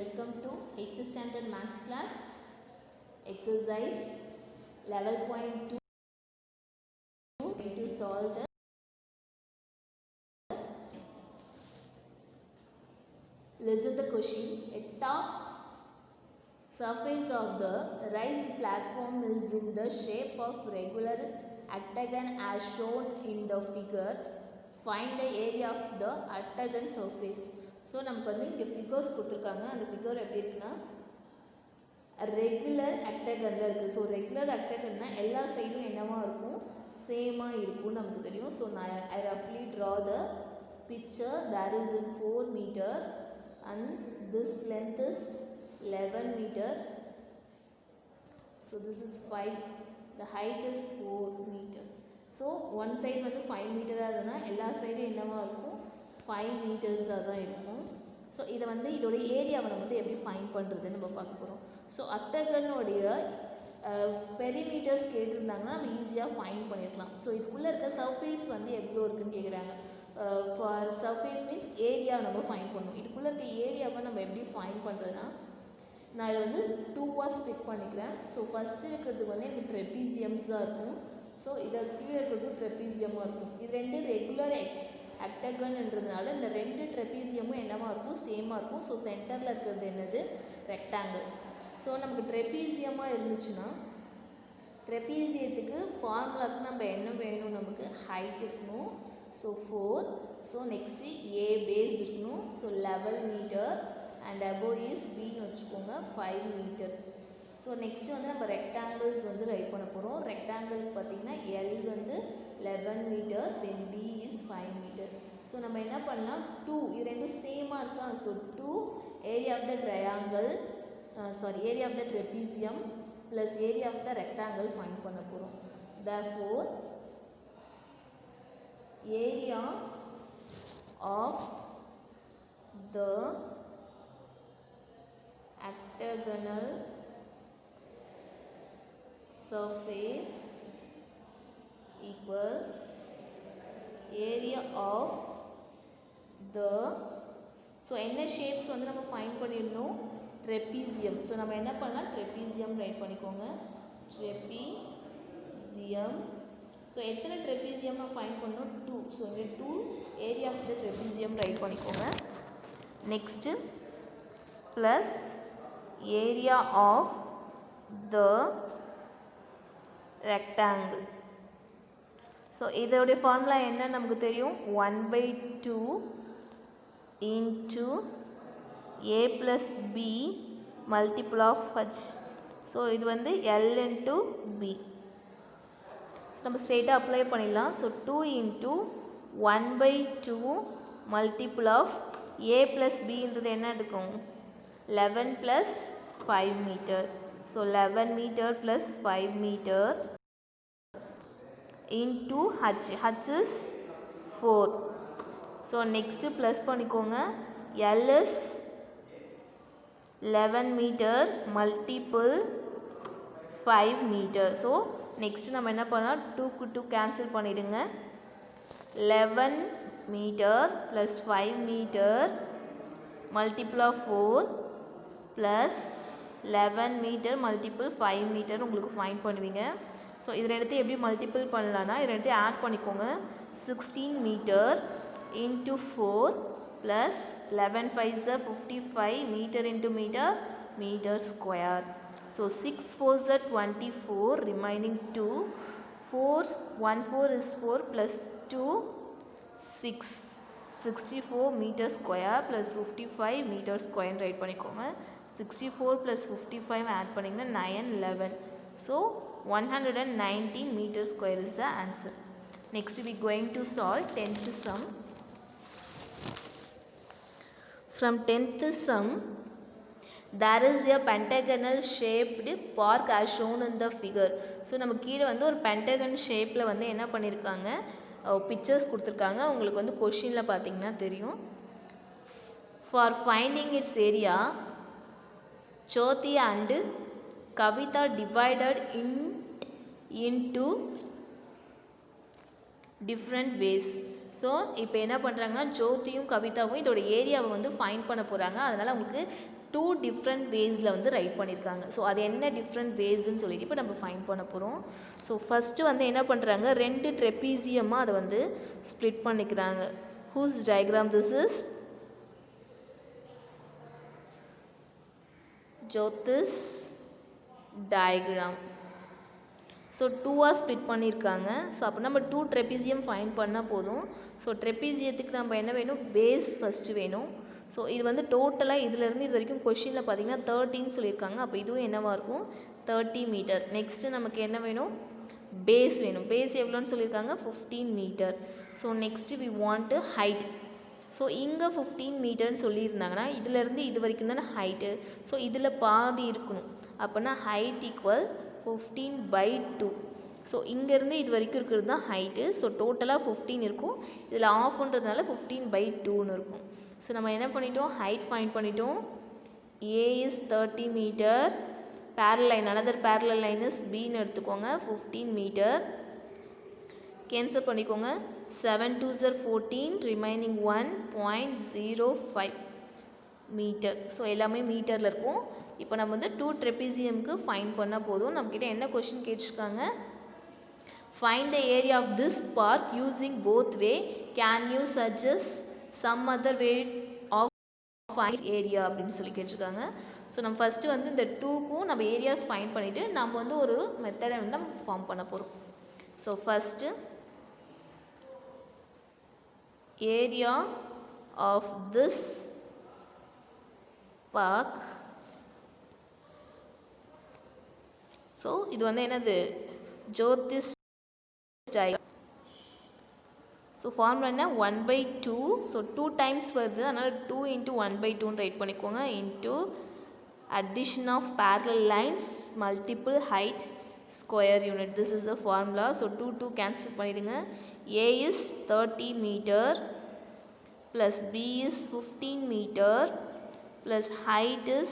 Welcome to 8th standard maths class, exercise 11.2. Going to solve the listen the question. A top surface of the raised platform is in the shape of regular octagon as shown in the figure. Find the area of the octagon surface. So நமக்கு வந்து இங்க figures கொடுத்திருக்காங்க. அந்த figure எப்படி இருக்குன்னா regular ஆக்டகன்ல இருக்கு. So regular ஆக்டகன்னா எல்லா சைடும் என்னவா இருக்கும், சேமா இருக்கும் நமக்கு தெரியும். So I roughly draw the picture. There is in 4 meter and this length is 11 meter. So this is 5. The height is 4 meter. So one side வந்து 5 மீட்டராக இருந்ததுன்னா எல்லா சைடும் என்னவா இருக்கும், 5 மீட்டர்ஸாக தான் இருக்கும். ஸோ இதை வந்து இதோட ஏரியாவை நம்ம வந்து எப்படி ஃபைண்ட் பண்ணுறதுன்னு நம்ம பார்க்க போகிறோம். ஸோ அக்டகனுடைய பெரிமீட்டர்ஸ் கேட்டிருந்தாங்கன்னா நம்ம ஈஸியாக ஃபைண்ட் பண்ணிடலாம். ஸோ இதுக்குள்ளே இருக்க சர்ஃபேஸ் வந்து எவ்வளோ இருக்குன்னு கேட்குறாங்க. ஃபார் சர்ஃபேஸ் மீன்ஸ் ஏரியா நம்ம ஃபைண்ட் பண்ணணும். இதுக்குள்ளே இருக்க ஏரியாவை நம்ம எப்படி ஃபைண்ட் பண்ணுறதுன்னா, நான் இதை வந்து 2வாக ஸ்ப்ளிட் பண்ணிக்கிறேன். ஸோ ஃபஸ்ட்டு இருக்கிறதுக்கு வந்து எனக்கு ட்ரெபீசியம்ஸாக இருக்கும். ஸோ இதை கீழே இருக்கிறது ட்ரெபீசியமாக இருக்கும். இது ரெண்டு ரெகுலர் ஆக்டகன்ன்றதுனால இந்த ரெண்டு ட்ரெபீசியமும் என்னவா இருக்கும், சேமாக இருக்கும். ஸோ சென்டரில் இருக்கிறது என்னது, ரெக்டாங்கிள். ஸோ நமக்கு ட்ரெபீசியமாக இருந்துச்சுன்னா ட்ரெபீசியத்துக்கு ஃபார்முலாவுக்கு நம்ம என்ன வேணும், நமக்கு ஹைட் இருக்கணும். So 4. So next a base இருக்கணும். So 11 metre and above is பின்னு வச்சுக்கோங்க 5 மீட்டர். ஸோ நெக்ஸ்ட்டு வந்து நம்ம ரெக்டாங்கிள்ஸ் வந்து ரைட் பண்ண போகிறோம். ரெக்டாங்கிளுக்கு பார்த்திங்கன்னா எல் வந்து 11 metre, then B is 5 metre. So நம்ம என்ன பண்ணலாம், 2 இது ரெண்டும் சேமாக இருக்கா. So 2 area of the triangle area of the trapezium plus area of the rectangle find பண்ண போகிறோம். therefore area of the octagonal surface equal area of the, so என்ன ஷேப்ஸ் வந்து நம்ம ஃபைண்ட் பண்ணிடணும், ட்ரெபீசியம். ஸோ நம்ம என்ன பண்ணலாம், ட்ரெபீசியம் ரைட் பண்ணிக்கோங்க, ட்ரெபீசியம். ஸோ எத்தனை ட்ரெபீசியம் நம்ம ஃபைண்ட் பண்ணணும், 2. ஸோ இங்கே 2 area of the trapezium right பண்ணிக்கோங்க. Next plus area of the rectangle. So இதோடைய ஃபார்முலா என்ன நமக்கு தெரியும், 1/2 into a plus b multiple of h. So இது வந்து l into b. நம்ம ஸ்ட்ரெயிட்டாக அப்ளை பண்ணிடலாம். So 2 into 1/2 multiple of a plus bன்றது என்ன எடுக்கும், 11 plus 5 meter. So 11 meter plus 5 meter into h. h is 4. So next plus பண்ணிக்கோங்க, l is 11 metre multiple 5 metre. So next நம்ம என்ன பண்ணலாம், 2க்கு 2 கேன்சல் பண்ணிவிடுங்க. 11 metre plus 5 metre multiple of 4 plus 11 metre multiple 5 metre உங்களுக்கு find பண்ணுவீங்க. So இதில் எடுத்து எப்படி மல்டிப்புள் பண்ணலான்னா, இதில் எடுத்து ஆட் பண்ணிக்கோங்க. 16 metre into 4 plus 11 5s are 55 meter into meter, meter square. So 6 4s are 24, remaining 2. 4 1 4 is 4 plus 2 6, 64 meter square plus 55 meter square right பண்ணிக்கோங்க. 64 plus 55 ஆட் பண்ணிங்கன்னா 9 11. So 119 meter square is the answer. Next we going to solve 10th sum. From 10th sum, there is a pentagonal shaped park as shown in the figure. So நம்ம கீழே வந்து ஒரு Pentagon ஷேப்பில் வந்து என்ன பண்ணியிருக்காங்க, pictures கொடுத்துருக்காங்க. உங்களுக்கு வந்து கொஷினில் பார்த்தீங்கன்னா தெரியும். For finding its area, Jyothi and Kavitha divided into different ways. So இப்போ என்ன பண்ணுறாங்கன்னா, ஜோதியும் கவிதாவும் இதோட ஏரியாவை வந்து ஃபைண்ட் பண்ண போகிறாங்க. அதனால் உங்களுக்கு 2 டிஃப்ரெண்ட் வேஸில் வந்து ரைட் பண்ணியிருக்காங்க. ஸோ அது என்ன டிஃப்ரெண்ட் வேஸ்ன்னு சொல்லிட்டு இப்போ நம்ம ஃபைண்ட் பண்ண போகிறோம். ஸோ ஃபஸ்ட்டு வந்து என்ன பண்ணுறாங்க, 2 ட்ரெப்பீசியமாக அதை வந்து ஸ்ப்ளிட் பண்ணிக்கிறாங்க. Whose diagram this is? Jothi's diagram. So 2ஆக ஸ்ப்ளிட் பண்ணியிருக்காங்க. ஸோ அப்போ நம்ம 2 ட்ரெப்பீசியம் ஃபைண்ட் பண்ணால் போதும். ஸோ ட்ரெப்பீசியத்துக்கு நம்ம என்ன வேணும், பேஸ் ஃபஸ்ட்டு வேணும். ஸோ இது வந்து டோட்டலாக இதிலேருந்து இது வரைக்கும் கொஷினில் பார்த்தீங்கன்னா 13 சொல்லியிருக்காங்க. அப்போ இதுவும் என்னவாக இருக்கும், 30 மீட்டர். நெக்ஸ்ட்டு நமக்கு என்ன வேணும், பேஸ் வேணும். பேஸ் எவ்வளோன்னு சொல்லியிருக்காங்க, 15 metre. So next we want height. So இங்கே 15 மீட்டர்னு சொல்லியிருந்தாங்கன்னா இதிலேருந்து இது வரைக்கும் தானே ஹைட்டு. ஸோ இதில் பாதி இருக்கணும். அப்போனா ஹைட் ஈக்குவல் 15/2. ஸோ இங்கேருந்து இது வரைக்கும் இருக்கிறது தான் ஹைட்டு. ஸோ டோட்டலாக 15 இருக்கும். இதில் ஆஃப்ன்றதுனால 15/2ன்னு இருக்கும். ஸோ நம்ம என்ன பண்ணிட்டோம், ஹைட் ஃபைண்ட் பண்ணிட்டோம். A is 30 metre. parallel line, another parallel line is Bன்னு எடுத்துக்கோங்க, 15 மீட்டர். கேன்சல் பண்ணிக்கோங்க. 7 2s are 14, remaining 1.05 metre. So எல்லாமே மீட்டரில் இருக்கும். இப்போ நம்ம வந்து 2 ட்ரெப்பீசியம்க்கு ஃபைண்ட் பண்ணால் போதும். நம்மக்கிட்ட என்ன கொஷின் கேட்டிருக்காங்க, find the area of this park using both way, can you suggest some other way of find area அப்படின்னு சொல்லி கேட்டிருக்காங்க. ஸோ நம்ம ஃபஸ்ட்டு வந்து இந்த 2க்கும் நம்ம ஏரியாஸ் ஃபைண்ட் பண்ணிவிட்டு நம்ம வந்து ஒரு மெத்தடை வந்து நம்ம ஃபார்ம் பண்ண போகிறோம். So first area of this park. So இது வந்து என்னது, ஜோதிஸ் டயக்ராம். ஸோ ஃபார்முலா என்ன, 1/2. ஸோ 2 டைம்ஸ் வருது, அதனால் 2 × 1/2ன்னு ரைட் பண்ணிக்கோங்க. Into addition of parallel lines multiple height square unit. This is the formula. So 2 cancel பண்ணிடுங்க. A is 30 meter plus B is 15 meter plus height is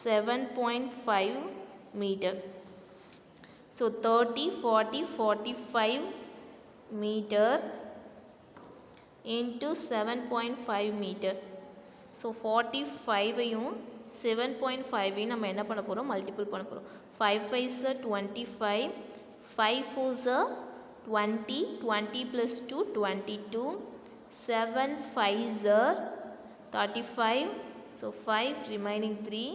7.5 meter. So 30, 40, 45 meter into 7.5 meter. So 45ஐயும் 7.5ஐயும் நம்ம என்ன பண்ண போகிறோம், multiple பண்ண போகிறோம். 5 5s are 25, 5 4s are 20, 20 plus 2 22, 7 5s are 35, so 5 remaining 3,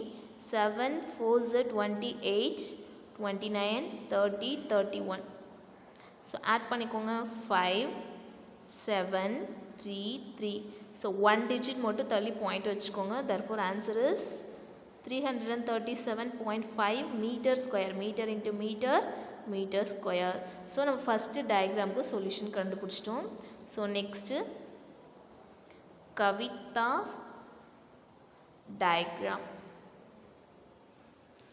7 4s are 28, 29, 30, 31. So add பண்ணிக்கோங்க. 5 7 3 3. So 1 digit மட்டும் தள்ளி point வச்சுக்கோங்க. therefore answer is 337.5 meter square. meter into meter, meter square. So நம்ம ஃபஸ்ட்டு டயக்ராமுக்கு சொல்யூஷன் கண்டுபிடிச்சிட்டோம். So next Kavitha diagram.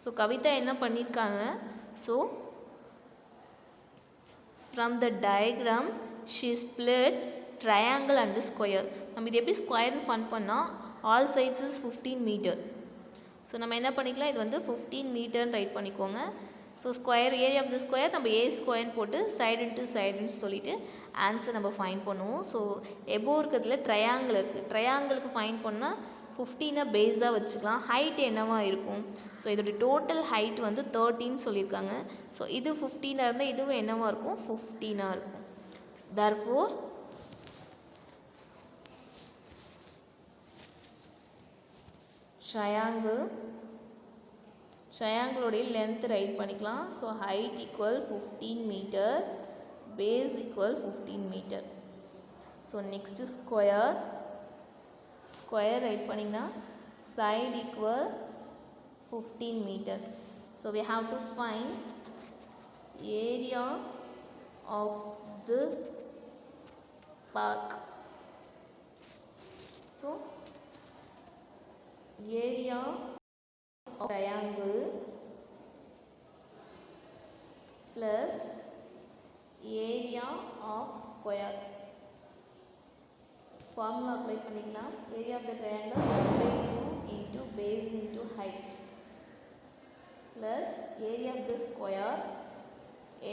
So Kavitha என்ன பண்ணியிருக்காங்க, so from the diagram she split triangle and square. நம்ம இது எப்படி ஸ்கொயர்னு ஃபண்ட் பண்ணால் all sides is 15 metre. So நம்ம என்ன பண்ணிக்கலாம், இது வந்து 15 மீட்டர்னு ரைட் பண்ணிக்கோங்க. So square, area of the square நம்ம ஏ ஸ்கொயர்னு போட்டு சைடு இன்ட்டு சைடுன்னு சொல்லிட்டு ஆன்சர் நம்ம ஃபைண்ட் பண்ணுவோம். ஸோ எபோ இருக்கிறதுல ட்ரையாங்கிள் இருக்குது, ட்ரையாங்கிளுக்கு ஃபைண்ட் பண்ணால் 15 பேஸாக வச்சுக்கலாம். ஹைட் என்னவா இருக்கும், ஸோ இதோட டோட்டல் ஹைட் வந்து 13 சொல்லியிருக்காங்க. ஸோ இது 15 இருந்தால் இதுவும் என்னவா இருக்கும், 15 இருக்கும். therefore ட்ரையாங்கிளோடைய லென்த் ரைட் பண்ணிக்கலாம். So height equal 15 metre, base equal 15 metre. So next square write பண்ணிங்கன்னா side equal 15 metre. So we have to find area of the park. So area of triangle plus area of square. Formula apply பண்ணிக்கலாம். area of the triangle 1/2 into base into height plus area of the square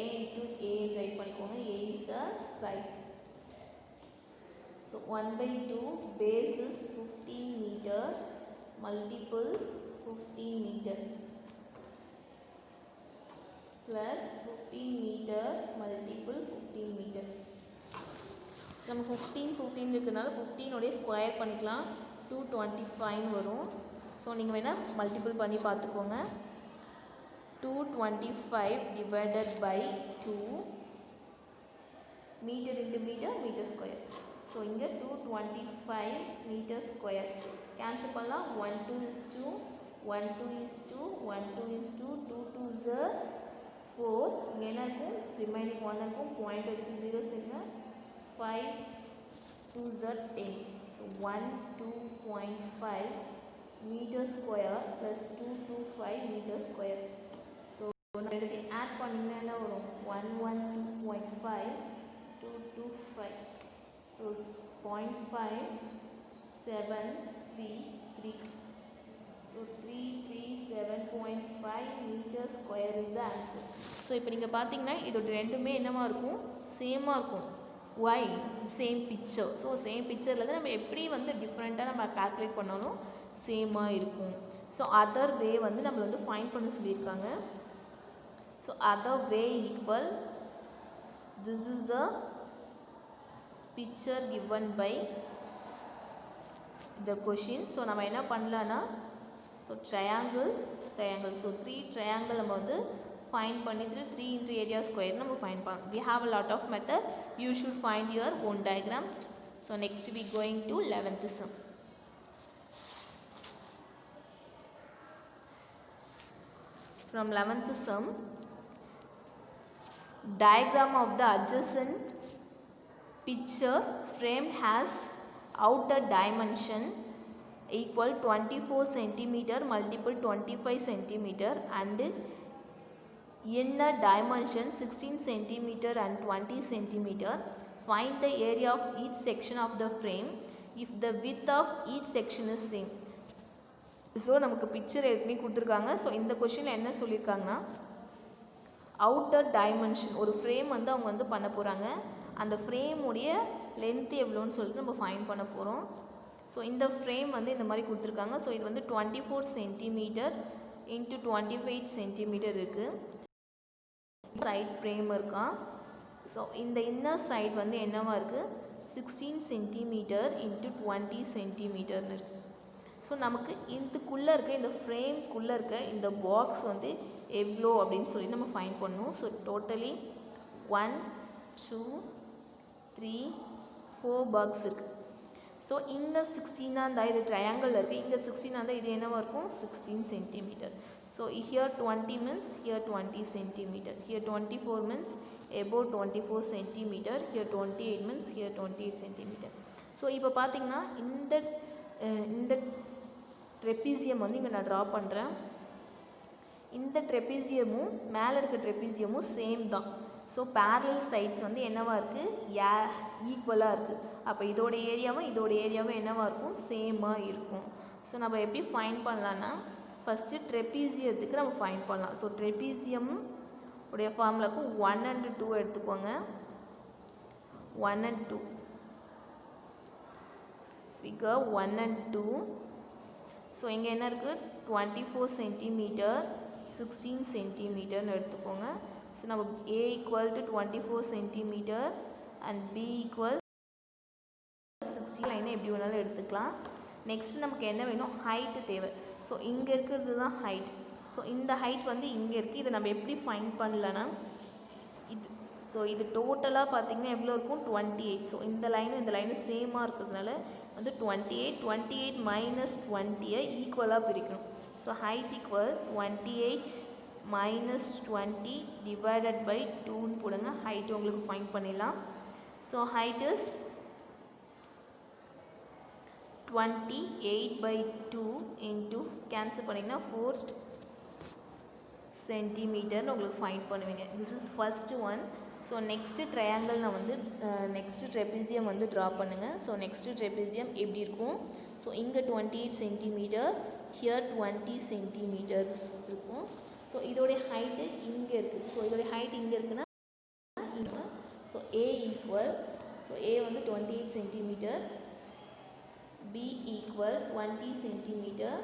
a into a right பண்ணிக்கோங்க. a is the side. So 1/2 base is 15 meter multiple 15 meter plus 15 meter multiple 15 meter. நம்ம 15 இருக்கிறதுனால 15 உடைய square பண்ணிக்கலாம், 225 வரும். So நீங்கள் வேணால் multiple பண்ணி பார்த்துக்கோங்க. 225 divided by 2 meter into meter, meter square. So இங்கே 225 meter square. கேன்சல் பண்ணலாம். 1 2 is 2, 1 2 is 2, 1 2 is 2, 2 2 is 4. இங்கே என்ன இருக்கும்? ரிமைனிங் 1 இருக்கும். பாயிண்ட் வச்சு 0 சேர்ங்க. 5 2 is 10. So 102.5 meter square plus 225 meter square. So நான் இதுக்கு ஆட் பண்ணிங்கன்னா என்ன வரும்? 112.5 225. So 0.5733. So 337.5 meter square is the answer. So இப்போ நீங்கள் பார்த்தீங்கன்னா இதோட ரெண்டுமே என்னவா இருக்கும்? சேமாக இருக்கும். Why? Same picture. So same பிக்சரில் தான் நம்ம எப்படி வந்து டிஃப்ரெண்ட்டாக நம்ம கால்குலேட் பண்ணாலும் சேமாக இருக்கும். ஸோ அதர் வே வந்து நம்மளை வந்து ஃபைண்ட் பண்ண சொல்லியிருக்காங்க. So other way equal this is the picture given by the question. So நம்ம என்ன பண்ணலான்னா, ஸோ ட்ரையாங்கிள். ஸோ 3 ட்ரையாங்கிள் நம்ம வந்து find பண்ணிட்டு 3 into area square நம்ம find பண்ணலாம். We have a lot of method. You should find your own diagram. So next we going to 11th sum. From 11th sum, diagram of the adjacent picture frame has outer dimension equal 24 cm multiple 25 cm and inner dimension 16 cm and 20 cm. Find the area of each section of the frame if the width of each section is same. So நமக்கு picture ஏற்கனவே கொடுத்துருக்காங்க. So இந்த கொஷினில் என்ன சொல்லியிருக்காங்கன்னா, outer dimension ஒரு frame வந்து அவங்க வந்து பண்ண போகிறாங்க. அந்த ஃப்ரேமுடைய லென்த் எவ்வளோன்னு சொல்லிட்டு நம்ம ஃபைண்ட் பண்ண போகிறோம். ஸோ இந்த ஃப்ரேம் வந்து இந்த மாதிரி கொடுத்துருக்காங்க. ஸோ இது வந்து 24 cm into 25 cm இருக்குது. சைட் ஃப்ரேம் இருக்கா. ஸோ இந்த இன்னர் சைட் வந்து என்னவா இருக்குது? 16 cm into 20 cm இருக்குது. ஸோ நமக்கு இதுக்குள்ளே இருக்க இந்த ஃப்ரேம்குள்ளே இருக்க இந்த பாக்ஸ் வந்து எவ்வளோ அப்படின்னு சொல்லி நம்ம ஃபைண்ட் பண்ணணும். ஸோ டோட்டலி 1 2 3 4 பாக்ஸ் இருக்குது. ஸோ இங்கே 16 இருந்தால் இது ட்ரையாங்கிள் இருக்குது. இங்கே 16 இருந்தால் இது என்னவாக இருக்கும்? 16 cm. So here 20 means here 20 cm. Here 24 means above 24 cm. Here 28 means here 28 cm. So இப்போ பார்த்தீங்கன்னா இந்த ட்ரெப்பீசியம் வந்து இங்கே நான் ட்ரா பண்ணுறேன். இந்த ட்ரெப்பீசியமும் மேலே இருக்க ட்ரெப்பீசியமும் சேம் தான். ஸோ பேரலல் சைட்ஸ் வந்து என்னவாக இருக்குது? ஈக்குவலாக இருக்குது. அப்போ இதோட ஏரியாவும் என்னவாக இருக்கும்? சேமாக இருக்கும். ஸோ நம்ம எப்படி ஃபைண்ட் பண்ணலான்னா, ஃபஸ்ட்டு ட்ரெப்பீசியத்துக்கு நம்ம ஃபைண்ட் பண்ணலாம். ஸோ ட்ரெப்பீசியம் உடைய ஃபார்முலாவுக்கு 1 and 2 எடுத்துக்கோங்க. 1 and 2 ஃபிகர் 1 and 2. ஸோ இங்கே என்ன இருக்குது? 24 cm 16 cm எடுத்துக்கோங்க. ஸோ நம்ம A equal to 24 cm and B equal 16 லைனை எப்படி வேணாலும் எடுத்துக்கலாம். நெக்ஸ்ட் நமக்கு என்ன வேணும்? ஹைட்டு தேவை. ஸோ இங்கே இருக்கிறது தான் ஹைட். ஸோ இந்த ஹைட் வந்து இங்கே இருக்குது. இதை நம்ம எப்படி ஃபைண்ட் பண்ணலன்னா, இது டோட்டலாக பார்த்திங்கன்னா எவ்வளோ இருக்கும்? 28. ஸோ இந்த லைனும் சேமாக இருக்கிறதுனால வந்து 28 மைனஸ் 20 ஈக்குவலாக பிரிக்கணும். So height equal 28 minus 20 divided by 2ன்னு போடுங்க. ஹைட் உங்களுக்கு ஃபைண்ட் பண்ணிடலாம். So height is 28/2 into cancel பண்ணிங்கன்னா 4 சென்டிமீட்டர்னு உங்களுக்கு ஃபைண்ட் பண்ணுவீங்க. This is first one. So next triangle நான் வந்து நெக்ஸ்ட்டு ட்ரெப்பீசியம் வந்து ட்ரா பண்ணுங்கள். ஸோ நெக்ஸ்ட்டு ட்ரெப்பீசியம் எப்படி இருக்கும்? ஸோ இங்கே 28 சென்டிமீட்டர், ஹியர் 20 சென்டிமீட்டர்ஸ் இருக்கும். ஸோ இதோடைய ஹைட்டு இங்கே இருக்குது. ஸோ இதோடைய ஹைட் இங்கே இருக்குன்னா இங்கே. So A equal, so A வந்து 28 centimetre B equal 20 centimetre.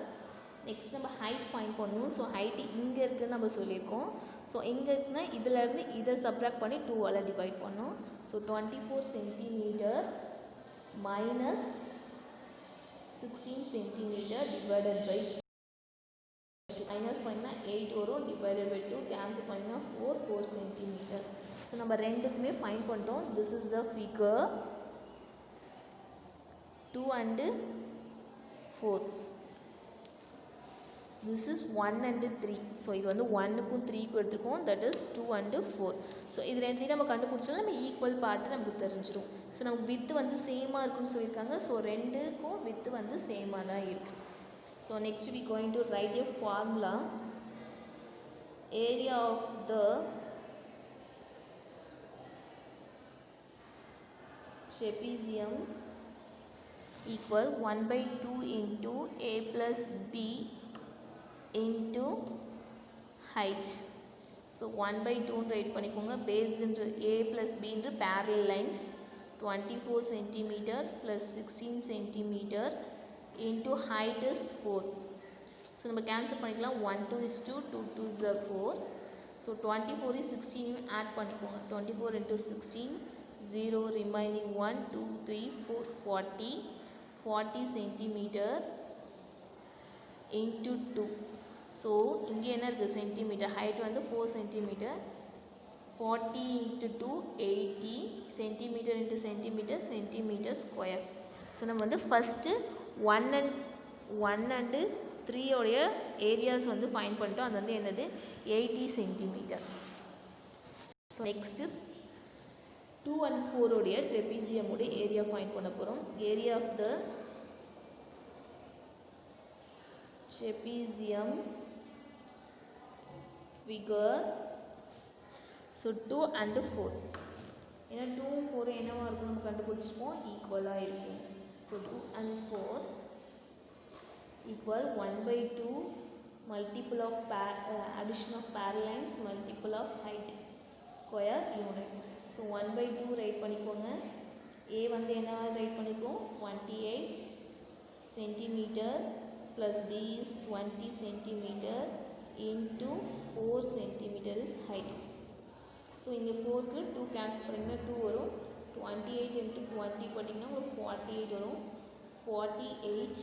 Next நம்ம ஹைட் ஃபைண்ட் பண்ணணும். ஸோ ஹைட்டு இங்கே இருக்குதுன்னு நம்ம சொல்லியிருக்கோம். ஸோ எங்கே இருக்குன்னா இதிலேருந்து இதை சப்ராக்ட் பண்ணி 2ஆல் டிவைட் பண்ணோம். So 24 centimetre minus 16 centimetre divided by minus பண்ணினா 8 வரும், டிவைடட் பை 2 கேன்சல் பண்ணினா 4 சென்டிமீட்டர். ஸோ நம்ம ரெண்டுக்குமே ஃபைண்ட் பண்ணிட்டோம். This is the figure 2 and 4. This is 1 and 3. So இது வந்து 1க்கும் 3க்கும் எடுத்துருக்கோம். That is 2 and 4. ஸோ இது ரெண்டையும் நம்ம கண்டுபிடிச்சோம்னா நம்ம ஈக்குவல் பார்ட்டு நமக்கு தெரிஞ்சிடும். ஸோ நமக்கு வித்து வந்து சேமாக இருக்குன்னு சொல்லியிருக்காங்க. ஸோ ரெண்டுக்கும் வித்து வந்து சேமாக தான் இருக்குது. So next we going to write a formula. Area of the trapezium equal 1/2 into a plus b into height. So 1/2 write பண்ணிக்கோங்க. base into a plus b into parallel lines 24 centimeter plus 16 centimeter into height is 4. So நம்ம cancel பண்ணிக்கலாம். 1 2 is 2, 2 2 is 4. So 24 is 16 add பண்ணிக்கோங்க. 24 into 16 0 remaining 1 2 3 4 40 centimeter into 2. So இங்கே என்ன இருக்குது centimetre, height வந்து 4 centimetre, 40 into 2 80 centimetre into centimetre, centimetre square. So நம்ம வந்து first 1 and 3 உடைய ஏரியாஸ் வந்து ஃபைண்ட் பண்ணிட்டோம். அது வந்து என்னது 80 சென்டிமீட்டர். ஸோ நெக்ஸ்ட்டு 2 and 4 உடைய ட்ரெபீசியம் உடைய ஏரியா ஃபைண்ட் பண்ண போகிறோம். Area of the trapezium figure. So 2 and 4. ஏன்னா 2 4 என்னவா இருக்கும் நம்ம கண்டுபிடிச்சிப்போம், ஈக்குவலாக இருக்கும். So 2 and 4 equal 1/2 multiple of addition of parallel lines multiple of height square unit. So 1/2 right பண்ணிக்கோங்க. a வந்து என்னவா ரைட் பண்ணிப்போம் 28 centimetre plus b is 20 centimeter into 4 centimeter is height. So இங்கே 4க்கு 2 cancel பண்ணிங்கன்னா 2 வரும். 28 into 20 பண்ணிங்கன்னா ஒரு 48 வரும். 48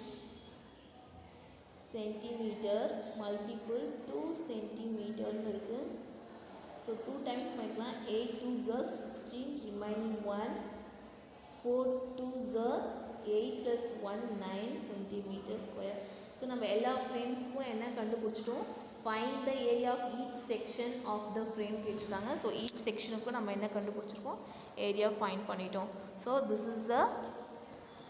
centimeter multiple 2 centimeter இருக்கு. So 2 times பண்ணிக்கலாம். 8 2s are 16 remaining 1 4 2s are 8 plus 1 9 centimeter square. So நம்ம எல்லா ஃப்ரேம்ஸ்க்கும் என்ன கண்டுபிடிச்சிட்டோம், find the area of each section of the frame கேட்டிருக்காங்க. ஸோ ஈச் செக்ஷனுக்கும் நம்ம என்ன கண்டுபிடிச்சிருக்கோம், ஏரியா ஃபைண்ட் பண்ணிட்டோம். So this is the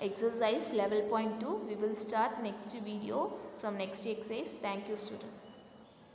exercise level point 2. We will start next video from next exercise. Thank you student.